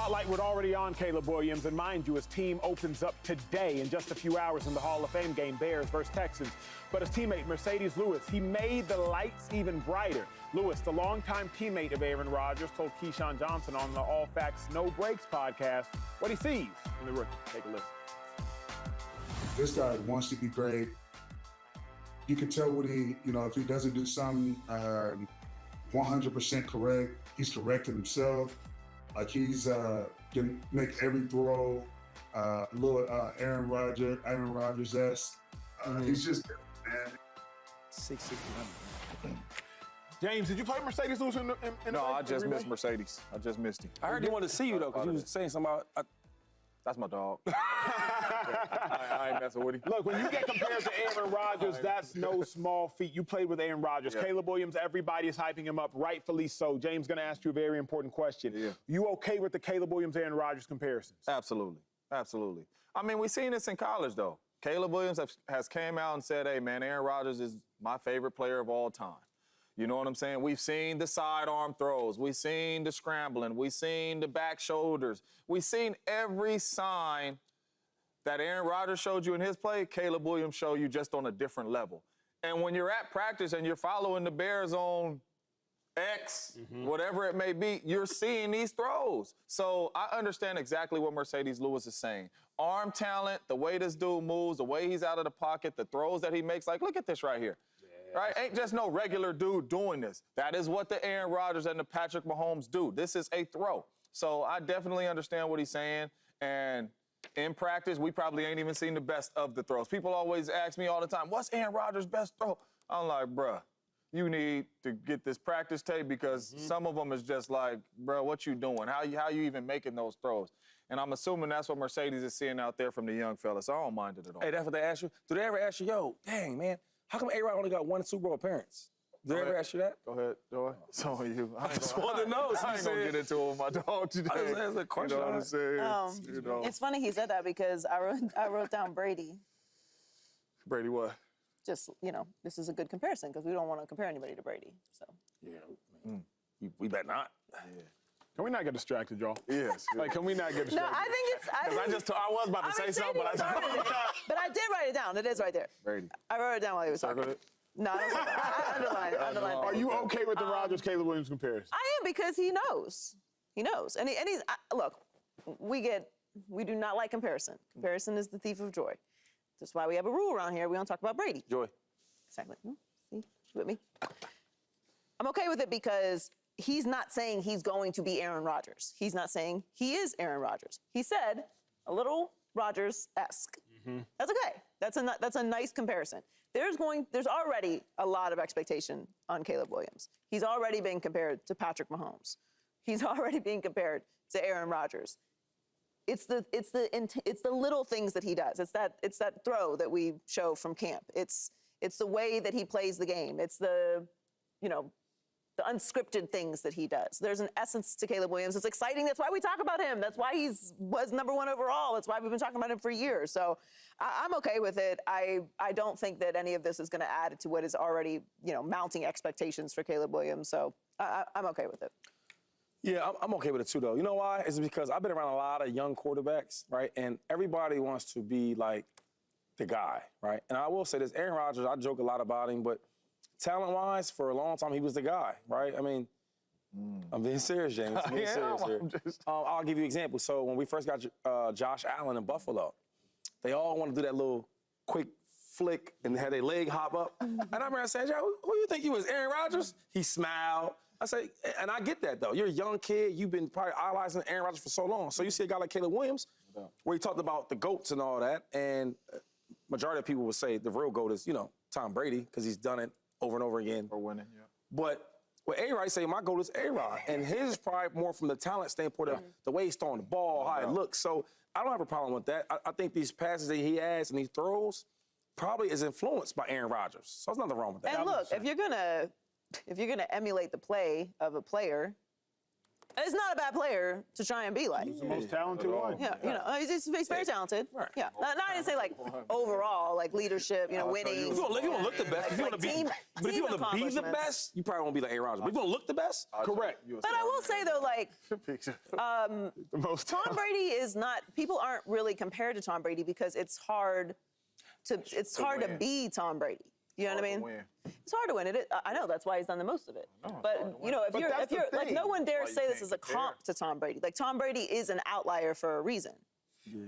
spotlight was already on Caleb Williams, and mind you, his team opens up today in just a few hours in the Hall of Fame game, Bears versus Texans. But his teammate, Marcedes Lewis, he made the lights even brighter. Lewis, the longtime teammate of Aaron Rodgers, told Keyshawn Johnson on the All Facts No Breaks podcast what he sees in the rookie. Take a listen. This guy wants to be great. You can tell when he, if he doesn't do something 100% correct, he's correcting himself. Like he's can make every throw, little Aaron Rodgers-esque. He's just man. 6'6". James, did you play Marcedes Lewis in the No, I just missed Marcedes. I just missed him. I heard he wanted to see you, though, because you was saying something about... That's my dog. I ain't messing with him. Look, when you get compared to Aaron Rodgers, that's no small feat. You played with Aaron Rodgers. Yeah. Caleb Williams, everybody is hyping him up, rightfully so. James, going to ask you a very important question. Yeah. You okay with the Caleb Williams-Aaron Rodgers comparisons? Absolutely. Absolutely. I mean, we've seen this in college, though. Caleb Williams has came out and said, hey, man, Aaron Rodgers is my favorite player of all time. You know what I'm saying? We've seen the sidearm throws. We've seen the scrambling. We've seen the back shoulders. We've seen every sign that Aaron Rodgers showed you in his play, Caleb Williams showed you just on a different level. And when you're at practice and you're following the Bears on X, whatever it may be, you're seeing these throws. So I understand exactly what Marcedes Lewis is saying. Arm talent, the way this dude moves, the way he's out of the pocket, the throws that he makes. Like, look at this right here. Right? Ain't just no regular dude doing this. That is what the Aaron Rodgers and the Patrick Mahomes do. This is a throw. So I definitely understand what he's saying. And in practice, we probably ain't even seen the best of the throws. People always ask me all the time, what's Aaron Rodgers' best throw? I'm like, bruh, you need to get this practice tape because some of them is just like, bruh, what you doing? How you even making those throws? And I'm assuming that's what Marcedes is seeing out there from the young fella. So I don't mind it at all. Hey, that's what they ask you? Do they ever ask you, yo, dang, man, how come A-Rod only got one Super Bowl appearance? Did they ever ask you that? Go ahead, Joey. So are you. I just wanted to know. I ain't gonna get into it with my dog today. I just asked a question. You know what I'm saying? It's funny he said that because I wrote down Brady. Brady what? Just, this is a good comparison because we don't want to compare anybody to Brady. So. Yeah, we bet not. Yeah. Can we not get distracted, y'all? Yes. Like, can we not get distracted? No, I think it's. I was about to say something, but but I did write it down. It is right there. Brady. I wrote it down while he was talking. Circled it? No, I underlined it. Are you okay with the Rodgers-Caleb Williams comparison? I am because he knows. He knows. And he's, look, we do not like comparison. Comparison is the thief of joy. That's why we have a rule around here. We don't talk about Brady. Joy. Exactly. See? With me? I'm okay with it because he's not saying he's going to be Aaron Rodgers. He's not saying he is Aaron Rodgers. He said a little Rodgers-esque. That's okay. That's a nice comparison. There's already a lot of expectation on Caleb Williams. He's already been compared to Patrick Mahomes. He's already being compared to Aaron Rodgers. It's the little things that he does. It's that throw that we show from camp. It's the way that he plays the game. It's the unscripted things that he does. There's an essence to Caleb Williams. It's exciting. That's why we talk about him. That's why he was #1 overall. That's why we've been talking about him for years. So I'm okay with it. I don't think that any of this is going to add to what is already, mounting expectations for Caleb Williams. So I'm okay with it. Yeah, I'm okay with it too, though. You know why? It's because I've been around a lot of young quarterbacks, right? And everybody wants to be like the guy, right? And I will say this, Aaron Rodgers, I joke a lot about him, but talent-wise, for a long time, he was the guy, right? I mean, I'm being serious, James. I'm being serious here. I'll give you an example. So when we first got Josh Allen in Buffalo, they all want to do that little quick flick and had their leg hop up. And I remember saying, who you think you was, Aaron Rodgers? He smiled. I say, and I get that, though. You're a young kid. You've been probably idolizing Aaron Rodgers for so long. So you see a guy like Caleb Williams, where he talked about the GOATs and all that, and majority of people would say the real GOAT is, Tom Brady, because he's done it over and over again. For winning, yeah. But what A-Rod say, my GOAT is A-Rod. And his is probably more from the talent standpoint of the way he's throwing the ball, how it looks. So I don't have a problem with that. I think these passes that he has and he throws probably is influenced by Aaron Rodgers. So there's nothing wrong with that. And look, if you're gonna emulate the play of a player, It's not a bad player to try and be like. He's the most talented one. Yeah, you know, he's very talented. Right. Yeah, not I didn't say like overall, like leadership, you know, winning. If you want to look the best, if you want to be, but if you want to be the best, you probably won't be like Aaron Rodgers. But if you want to look the best, correct. But I will say though, like, Tom Brady is not. People aren't really compared to Tom Brady because it's hard to be Tom Brady. You know what I mean? It's hard to win. I know that's why he's done the most of it. But you know, if you're like, no one dares say this is a comp to Tom Brady. Like Tom Brady is an outlier for a reason.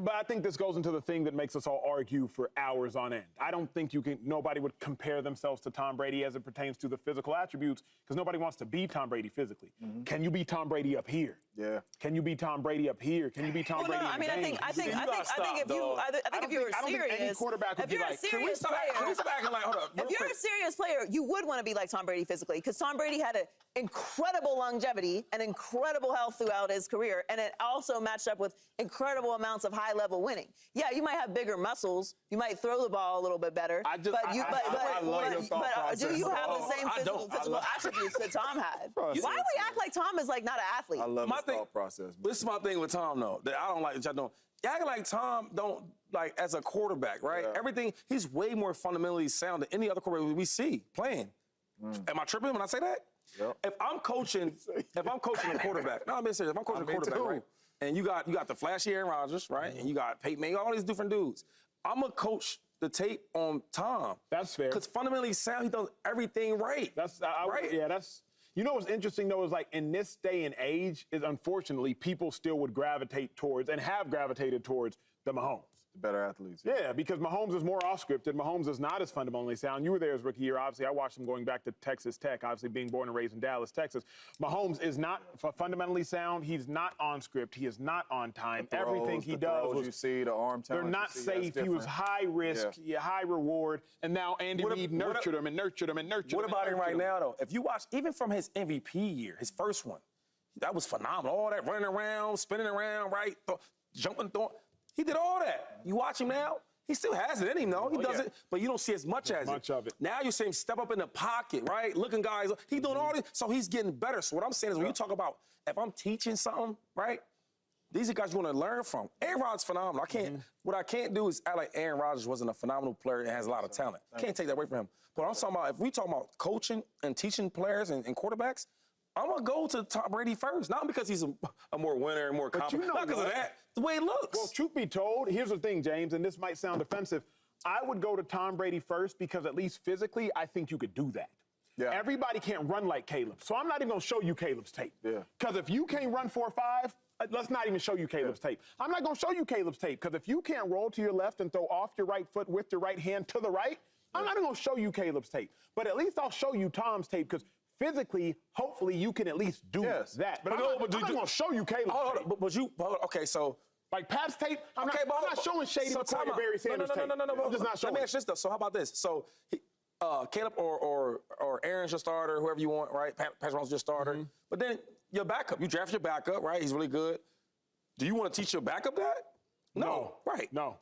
But I think this goes into the thing that makes us all argue for hours on end. I don't think nobody would compare themselves to Tom Brady as it pertains to the physical attributes because nobody wants to be Tom Brady physically. Can you be Tom Brady up here? Yeah. Can you be Tom Brady up here? Can you be Tom Brady? No, I mean, I think if you were serious, any quarterback would be like, can we stop acting like, hold up, if you're a serious player, you would want to be like Tom Brady physically because Tom Brady had an incredible longevity and incredible health throughout his career, and it also matched up with incredible amounts of high-level winning. Yeah, you might have bigger muscles, you might throw the ball a little bit better, but do you have the same physical attributes that Tom had? Why do we act like Tom is like not an athlete? I love his thought process. This is my thing with Tom, though, that I don't like, which I don't. You act like Tom don't, like, as a quarterback, right? Yeah. Everything, he's way more fundamentally sound than any other quarterback we see playing. Am I tripping when I say that? Yep. If I'm coaching a quarterback, no, I'm being serious. If I'm coaching a quarterback, right? And you got the flashy Aaron Rodgers, right? And you got Peyton Manning, all these different dudes. I'm gonna coach the tape on Tom. That's fair. Because fundamentally sound, he does everything right. Right? Yeah, that's. You know what's interesting though is like in this day and age is unfortunately people still would gravitate towards and have gravitated towards the Mahomes. Better athletes. Yeah, because Mahomes is more off-scripted. Mahomes is not as fundamentally sound. You were there his rookie year. Obviously, I watched him going back to Texas Tech, obviously being born and raised in Dallas, Texas. Mahomes is not fundamentally sound. He's not on script. He is not on time. Everything he does was, you see, the arm talent. They're not safe. He was high risk, high reward. And now Andy Reid nurtured him and nurtured him and nurtured him. What about him right now, though? If you watch, even from his MVP year, his first one, that was phenomenal. All that running around, spinning around, right? Jumping, throwing. He did all that. You watch him now, he still has it in him, though. He does it, but you don't see as much as it. Now you see him step up in the pocket, right? Looking guys, he's doing all this, so he's getting better. So what I'm saying is when you talk about, if I'm teaching something, right, these are guys you want to learn from. Aaron Rodgers is phenomenal. What I can't do is act like Aaron Rodgers wasn't a phenomenal player and has a lot of talent. Can't take that away from him. But I'm talking about, if we talk about coaching and teaching players and quarterbacks, I'm going to go to Tom Brady first. Not because he's a more winner and more competent. Not because of that. The way it looks. Well, truth be told, here's the thing, James, and this might sound offensive. I would go to Tom Brady first because at least physically, I think you could do that. Yeah. Everybody can't run like Caleb. So I'm not even going to show you Caleb's tape. Because if you can't run 4.5, let's not even show you Caleb's tape. I'm not going to show you Caleb's tape because if you can't roll to your left and throw off your right foot with your right hand to the right, I'm not even going to show you Caleb's tape. But at least I'll show you Tom's tape because physically, hopefully, you can at least do that. But I'm not going to show you Caleb's tape. Okay, so. Like Pat's tape, I'm not showing Shady McCoy or Barry Sanders tape. No. I'm just not showing. Let me ask you this, though. So how about this? So Caleb or Aaron's your starter, whoever you want, right? Pat Mahomes your starter. But then your backup. You draft your backup, right? He's really good. Do you want to teach your backup that? No. Right. No.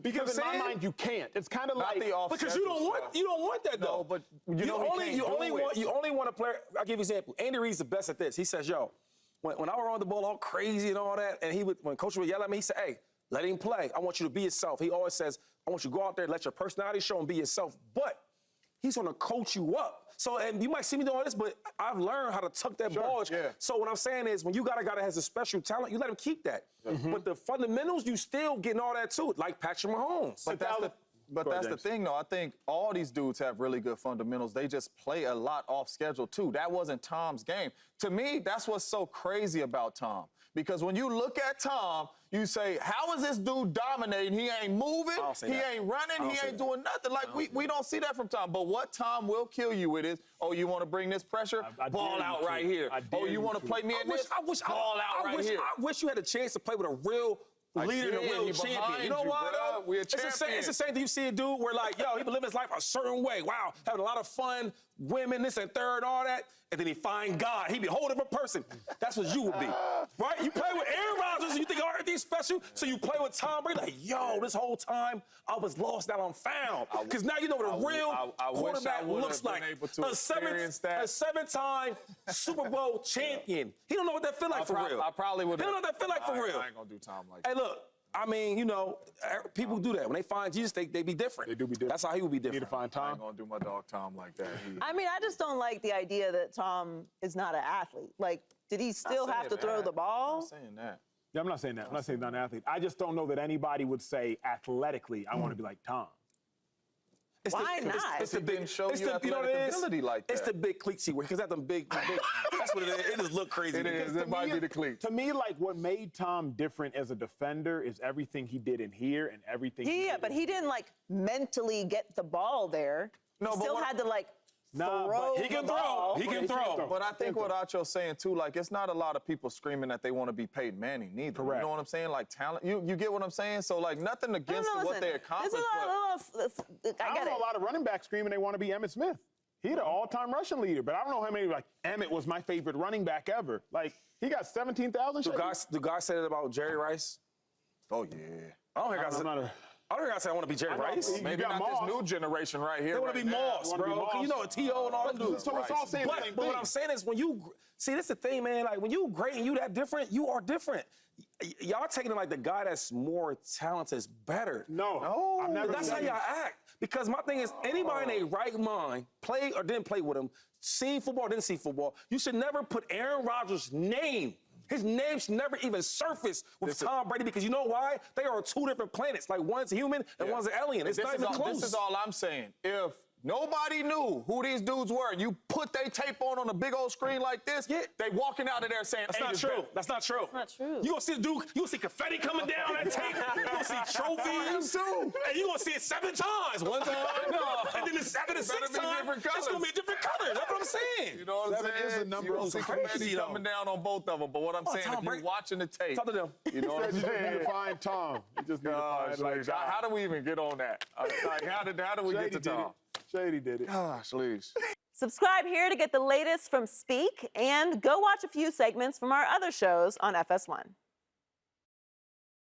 Because in my mind you can't. It's kind of like because you don't want that though. No, but you only want a player. I'll give you an example. Andy Reid's the best at this. He says, yo, when I would run the ball all crazy and all that, and when Coach would yell at me, he said, hey, let him play. I want you to be yourself. He always says, I want you to go out there, let your personality show and be yourself. But he's going to coach you up. So, and you might see me doing this, but I've learned how to tuck that ball. So what I'm saying is when you got a guy that has a special talent, you let him keep that. But the fundamentals, you still getting all that too, like Patrick Mahomes. But that's the thing, though. I think all these dudes have really good fundamentals. They just play a lot off schedule, too. That wasn't Tom's game. To me, that's what's so crazy about Tom. Because when you look at Tom, you say, how is this dude dominating? He ain't moving, he ain't running, he ain't doing nothing. Like, we don't see that from Tom. But what Tom will kill you with is, oh, you want to bring this pressure? Ball out right here. Oh, you want to play me in this? Ball out right here. I wish you had a chance to play with a real leader and a real champion. You know why, though? We're it's the same thing you see a dude where, like, yo, he been living his life a certain way. Wow, having a lot of fun, women, this and third, all that. And then he find God. He be a whole different person. That's what you would be, right? You play with Aaron Rodgers, think everything's special, so you play with Tom Brady like, yo, this whole time I was lost, now I'm found. Because now you know what a real quarterback looks like. A seven-time Super Bowl champion. He don't know what that feel like for real. I probably would. He don't know what that feel like for real. I ain't gonna do Tom like that. Hey, look. I mean, you know, people do that. When they find Jesus, they be different. They do be different. That's how he would be You need different. to find I Tom. ain't gonna do my dog Tom like that. I mean, I just don't like the idea that Tom is not an athlete. Like, did he still have to throw the ball? I'm not saying that. Yeah, I'm not saying that. I'm not saying not an athlete. I just don't know that anybody would say athletically, I want to be like Tom. Why not? It's the big show you you know what it is? ability like that. It's the big cleats he wears, because that's them big, that's what it is. It just look crazy. It is. It might be the cleats. To me, like, what made Tom different as a defender is everything he did in here and everything he did But he didn't, like, mentally get the ball there. No, he but still what- had to, like, Nah, throw but He can the ball. throw. He can throw. But I think what Acho's saying, too, like, it's not a lot of people screaming that they want to be Peyton Manning, neither. Correct. You know what I'm saying? Like, talent. You get what I'm saying? So, like, nothing against No, what listen, they accomplished. I get know it. a lot of running backs screaming they want to be Emmitt Smith. He the all-time rushing leader, but I don't know how many, like, Emmitt was my favorite running back ever. Like, he got 17,000 shots. Do guys say that about Jerry Rice? Oh, yeah. I don't hear guys I'm say not a- I don't hear guys say I want to be Jerry I know, Rice. you Maybe got not Moss. this new generation right here. They want to be Moss, wanna be bro. Moss. You know, T.O. and all them dudes. So it's all saying the same But what thing. I'm saying is when you, see, this the thing, man, like when you great and you that different, you are different. Y'all taking it like the guy that's more talented is better. No, I've never That's how said y'all that. act. Because my thing is, anybody in their right mind, play or didn't play with him, seen football or didn't see football, you should never put Aaron Rodgers' name. His name should never even surface with Tom Brady, because you know why? They are on two different planets. Like, one's a human and one's an alien. It's not even close. This is all I'm saying. If nobody knew who these dudes were, and you put their tape on a big old screen like this, they walking out of there saying, That's "Hey, not this true. better." That's not true. That's not true. You gonna see the dude, you gonna see confetti coming down that tape. You gonna see trophies. too. And you gonna see it 7 times. One time, and then it's after the It better 6th be time, different it's gonna be a different color. That's what I'm saying. You know what I'm Seven saying? is the number You don't of see crazy, confetti though. coming down on both of them. But what I'm saying, Tom if you're Brady- watching the tape, Talk to them. you know what I'm You just need saying? to find Tom. You just need to Gosh, find, like, how do we even get on that? Like, how did we Shady get to did Tom? it. Shady did it. Gosh, Leash. Subscribe here to get the latest from Speak, and go watch a few segments from our other shows on FS1.